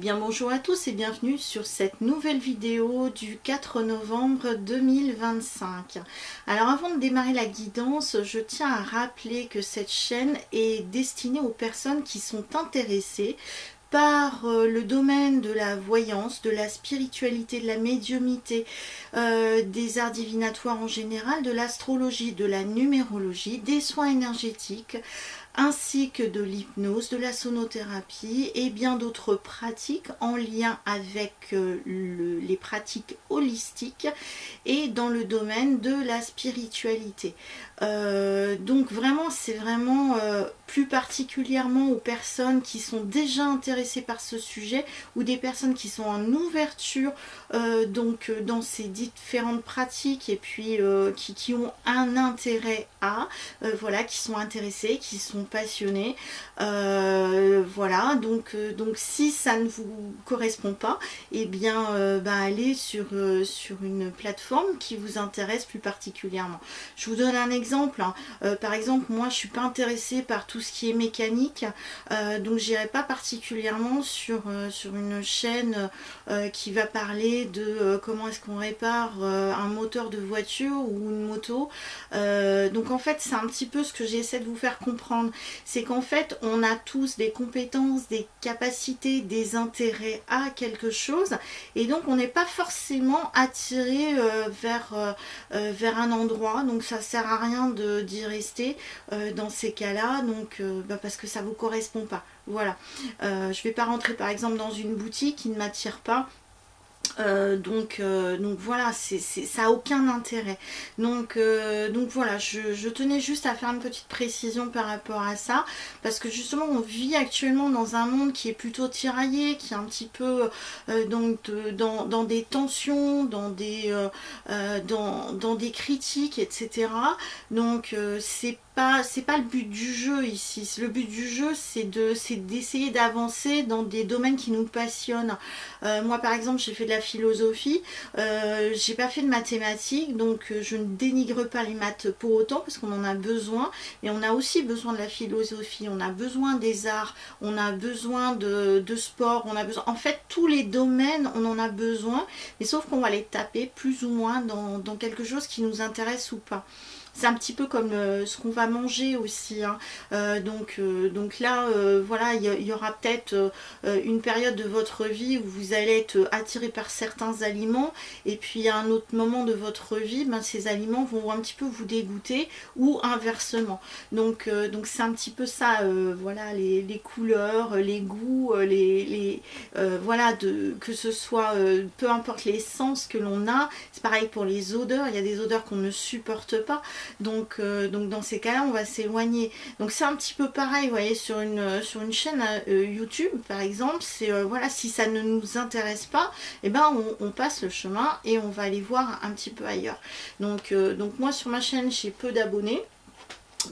bien bonjour à tous et bienvenue sur cette nouvelle vidéo du 4 novembre 2025. Alors avant de démarrer la guidance, je tiens à rappeler que cette chaîne est destinée aux personnes qui sont intéressées par le domaine de la voyance, de la spiritualité, de la médiumnité, des arts divinatoires en général, de l'astrologie, de la numérologie, des soins énergétiques, ainsi que de l'hypnose, de la sonothérapie et bien d'autres pratiques en lien avec les pratiques holistiques et dans le domaine de la spiritualité. Donc vraiment, c'est vraiment plus particulièrement aux personnes qui sont déjà intéressées par ce sujet ou des personnes qui sont en ouverture donc dans ces différentes pratiques et puis qui ont un intérêt à, voilà, qui sont intéressés, qui sont passionnés, voilà, donc si ça ne vous correspond pas, et bien allez sur une plateforme qui vous intéresse plus particulièrement. Je vous donne un exemple, hein. Par exemple, moi je suis pas intéressée par tout ce qui est mécanique, donc j'irai pas particulièrement sur une chaîne qui va parler de comment est-ce qu'on répare un moteur de voiture ou une moto. Donc en fait c'est un petit peu ce que j'essaie de vous faire comprendre, c'est qu'en fait on a tous des compétences, des capacités, des intérêts à quelque chose et donc on n'est pas forcément attiré vers un endroit, donc ça sert à rien d'y rester dans ces cas-là, donc parce que ça vous correspond pas. Voilà, je vais pas rentrer par exemple dans une boutique qui ne m'attire pas. Donc voilà, ça n'a aucun intérêt. Donc voilà, je tenais juste à faire une petite précision par rapport à ça, parce que justement on vit actuellement dans un monde qui est plutôt tiraillé, qui est un petit peu dans des tensions, dans des critiques, etc. Donc c'est pas le but du jeu ici. Le but du jeu, c'est d'essayer d'avancer dans des domaines qui nous passionnent. Moi par exemple, j'ai fait de la philosophie, j'ai pas fait de mathématiques, donc je ne dénigre pas les maths pour autant, parce qu'on en a besoin, mais on a aussi besoin de la philosophie, on a besoin des arts, on a besoin de sport, on a besoin, en fait tous les domaines on en a besoin, mais sauf qu'on va les taper plus ou moins dans quelque chose qui nous intéresse ou pas. C'est un petit peu comme ce qu'on va manger aussi, hein. Donc là, voilà, il y aura peut-être une période de votre vie où vous allez être attiré par certains aliments, et puis à un autre moment de votre vie, ces aliments vont un petit peu vous dégoûter, ou inversement. Donc c'est un petit peu ça, voilà, les couleurs, les goûts, voilà, que ce soit, peu importe les sens que l'on a. C'est pareil pour les odeurs, il y a des odeurs qu'on ne supporte pas. Donc dans ces cas-là, on va s'éloigner. Donc c'est un petit peu pareil, vous voyez, sur une chaîne YouTube, par exemple, c'est voilà, si ça ne nous intéresse pas, eh ben on passe le chemin et on va aller voir un petit peu ailleurs. Donc moi sur ma chaîne, j'ai peu d'abonnés.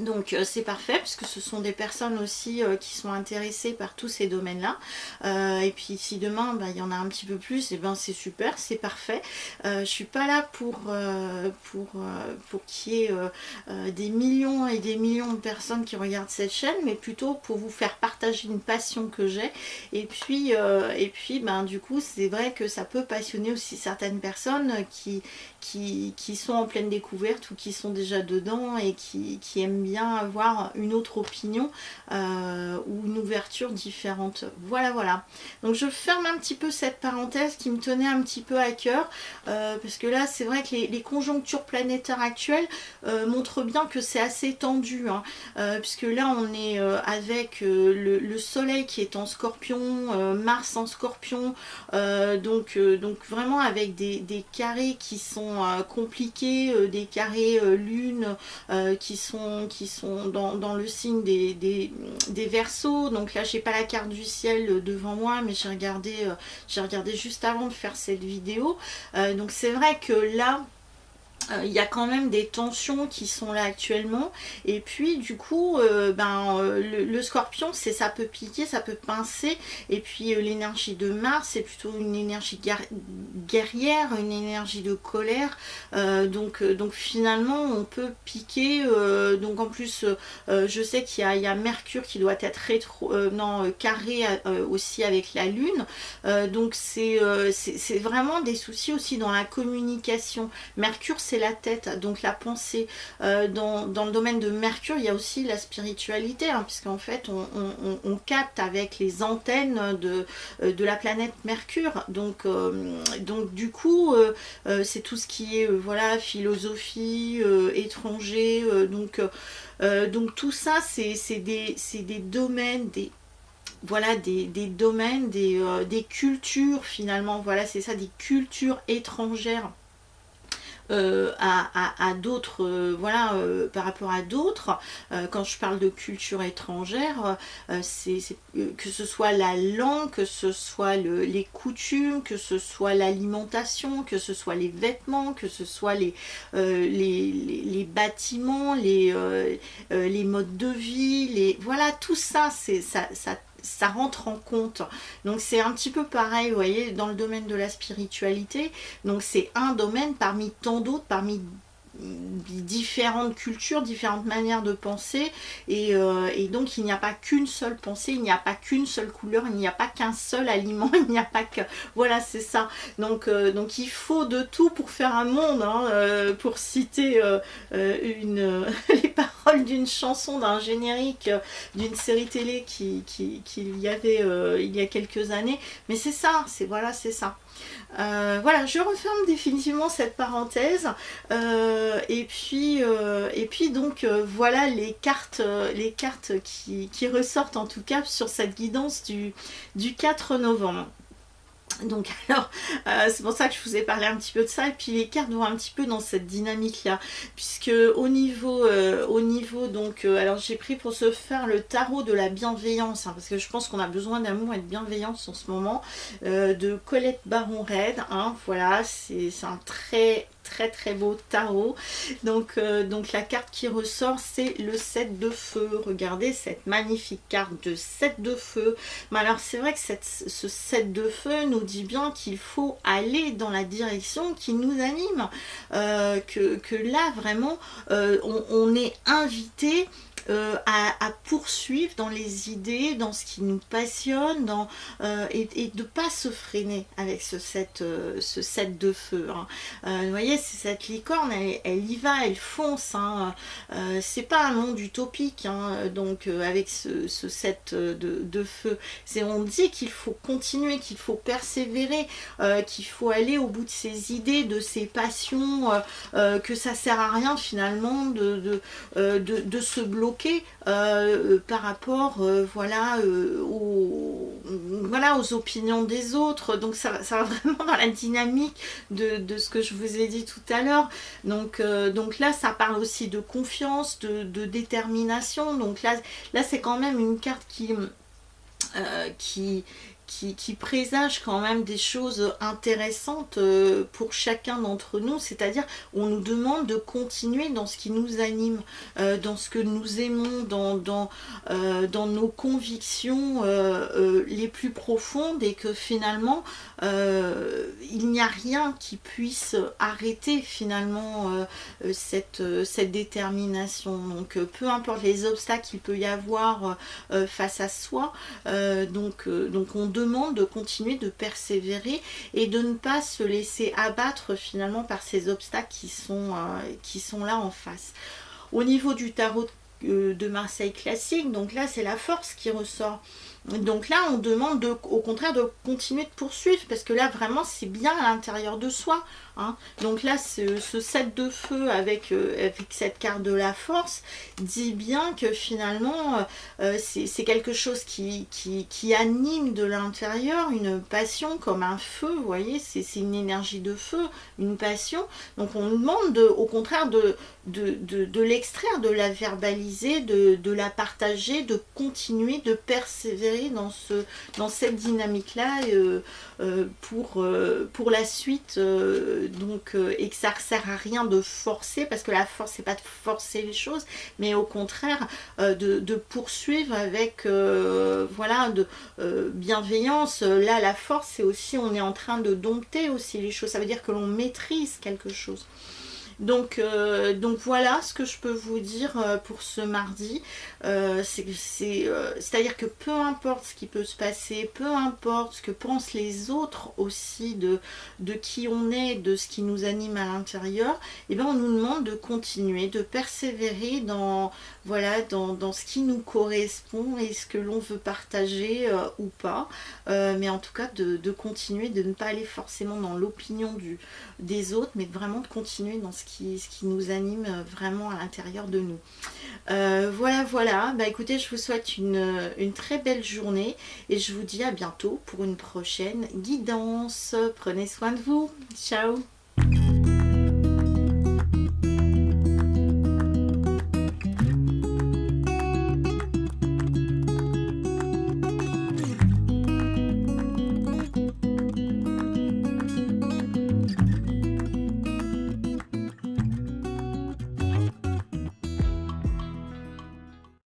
Donc c'est parfait, puisque ce sont des personnes aussi qui sont intéressées par tous ces domaines-là. Et puis si demain il y en a un petit peu plus, et ben c'est super, c'est parfait. Je suis pas là pour qu'il y ait des millions et des millions de personnes qui regardent cette chaîne, mais plutôt pour vous faire partager une passion que j'ai. Et puis du coup c'est vrai que ça peut passionner aussi certaines personnes qui sont en pleine découverte ou qui sont déjà dedans et qui aiment bien avoir une autre opinion ou une ouverture différente. Voilà. Donc je ferme un petit peu cette parenthèse qui me tenait un petit peu à cœur, parce que là c'est vrai que les conjonctures planétaires actuelles montrent bien que c'est assez tendu, hein, puisque là on est avec le soleil qui est en scorpion, Mars en scorpion, donc vraiment avec des carrés qui sont compliqués, des carrés lune qui sont dans le signe des Verseaux. Donc là j'ai pas la carte du ciel devant moi, mais j'ai regardé juste avant de faire cette vidéo. Donc c'est vrai que là il y a quand même des tensions qui sont là actuellement, et puis du coup le scorpion, ça peut piquer, ça peut pincer, et puis l'énergie de Mars c'est plutôt une énergie guerrière, une énergie de colère, donc finalement on peut piquer, donc en plus je sais qu'il y a Mercure qui doit être carré aussi avec la Lune, donc c'est vraiment des soucis aussi dans la communication. Mercure c'est la tête, donc la pensée. Dans le domaine de Mercure, il y a aussi la spiritualité, hein, puisqu'en fait on capte avec les antennes de la planète Mercure. Donc du coup, c'est tout ce qui est voilà, philosophie, étranger. Donc tout ça, c'est des domaines, voilà, des domaines, des cultures finalement. Voilà, c'est ça, des cultures étrangères. À d'autres, voilà, par rapport à d'autres, quand je parle de culture étrangère, que ce soit la langue, que ce soit les coutumes, que ce soit l'alimentation, que ce soit les vêtements, que ce soit les bâtiments, les modes de vie, voilà, tout ça, ça rentre en compte. Donc c'est un petit peu pareil, vous voyez, dans le domaine de la spiritualité. Donc c'est un domaine parmi tant d'autres, parmi différentes cultures, différentes manières de penser, et donc il n'y a pas qu'une seule pensée, il n'y a pas qu'une seule couleur, il n'y a pas qu'un seul aliment, il n'y a pas que... Voilà, c'est ça. Donc il faut de tout pour faire un monde, hein, pour citer les paroles d'une chanson, d'un générique, d'une série télé qu'il y avait il y a quelques années. Mais c'est ça, voilà, c'est ça. Voilà, je referme définitivement cette parenthèse, et puis donc voilà les cartes qui ressortent en tout cas sur cette guidance du 4 novembre. Donc alors, c'est pour ça que je vous ai parlé un petit peu de ça, et puis les cartes vont un petit peu dans cette dynamique là, puisque au niveau donc, alors j'ai pris pour ce faire le tarot de la bienveillance, hein, parce que je pense qu'on a besoin d'amour et de bienveillance en ce moment, de Colette Baron-Reid, hein, voilà, c'est un très beau tarot. Donc la carte qui ressort, c'est le 7 de feu. Regardez cette magnifique carte de 7 de feu. Mais alors c'est vrai que ce 7 de feu nous dit bien qu'il faut aller dans la direction qui nous anime, que là vraiment on est invité à poursuivre dans les idées, dans ce qui nous passionne, et de ne pas se freiner avec ce 7 de feu, hein. Vous voyez, c'est cette licorne, elle y va, elle fonce, hein. C'est pas un monde utopique, hein, donc avec ce 7 de feu. On dit qu'il faut continuer, qu'il faut persévérer, qu'il faut aller au bout de ses idées, de ses passions, que ça sert à rien finalement de se bloquer par rapport voilà, aux opinions des autres. Donc ça va vraiment dans la dynamique de ce que je vous ai dit tout à l'heure. Donc là ça parle aussi de confiance, de détermination. Donc là c'est quand même une carte qui présage quand même des choses intéressantes pour chacun d'entre nous, c'est-à-dire on nous demande de continuer dans ce qui nous anime, dans ce que nous aimons, dans nos convictions les plus profondes, et que finalement il n'y a rien qui puisse arrêter finalement cette détermination. Donc peu importe les obstacles qu'il peut y avoir face à soi, donc on demande de continuer, de persévérer, et de ne pas se laisser abattre finalement par ces obstacles qui sont là en face. Au niveau du tarot de Marseille classique, donc là c'est la force qui ressort. Donc là on demande au contraire de continuer de poursuivre, parce que là vraiment c'est bien à l'intérieur de soi, hein. Donc là ce 7 de feu avec cette carte de la force dit bien que finalement c'est quelque chose qui anime de l'intérieur, une passion comme un feu, vous voyez, c'est une énergie de feu, une passion. Donc on demande au contraire de l'extraire, de la verbaliser, de la partager, de continuer, de persévérer persévérer dans cette dynamique-là pour la suite, et que ça ne sert à rien de forcer, parce que la force, c'est pas de forcer les choses, mais au contraire de poursuivre avec voilà, bienveillance. Là, la force, c'est aussi, on est en train de dompter aussi les choses, ça veut dire que l'on maîtrise quelque chose. Donc voilà ce que je peux vous dire pour ce mardi. C'est-à-dire que peu importe ce qui peut se passer, peu importe ce que pensent les autres aussi de qui on est, de ce qui nous anime à l'intérieur, et ben on nous demande de continuer, de persévérer voilà, dans ce qui nous correspond et ce que l'on veut partager ou pas. Mais en tout cas de continuer, de ne pas aller forcément dans l'opinion des autres, mais vraiment de continuer dans ce qui nous anime vraiment à l'intérieur de nous. Voilà. Bah écoutez, je vous souhaite une très belle journée et je vous dis à bientôt pour une prochaine guidance. Prenez soin de vous. Ciao.